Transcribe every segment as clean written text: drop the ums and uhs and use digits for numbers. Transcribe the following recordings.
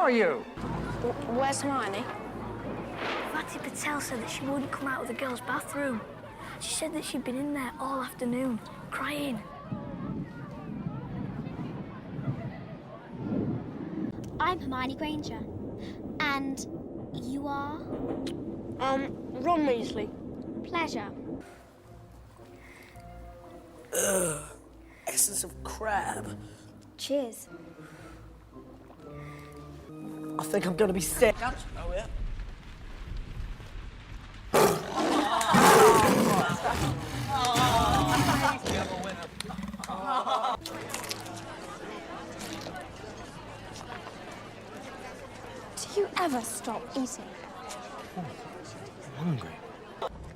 are you? Where's Hermione? Fatty Patel said that she wouldn't come out of the girls' bathroom. She said that she'd been in there all afternoon, crying. I'm Hermione Granger. And you are? Ron Weasley. Pleasure. Ugh. Essence of crab. Cheers. I think I'm gonna be sick. Oh, yeah. Do you ever stop eating? I'm hungry.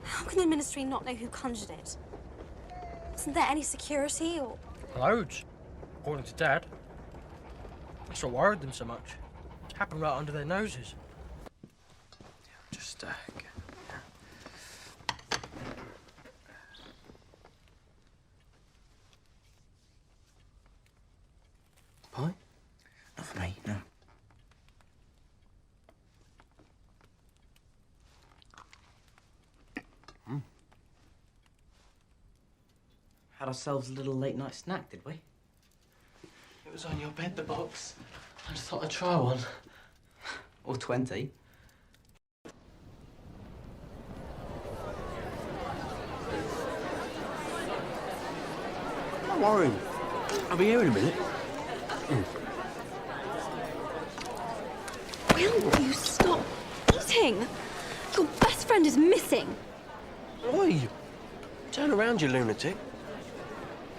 How can the Ministry not know who conjured it? Isn't there any security or...? Loads, according to Dad. That's what worried them so much. It happened right under their noses. Just, Pie? Not for me, no. Had ourselves a little late night snack, did we? It was on your bed, the box. I just thought I'd try one. Or 20. Don't worry. I'll be here in a minute. Will you stop eating? Your best friend is missing. Oi! Turn around, you lunatic.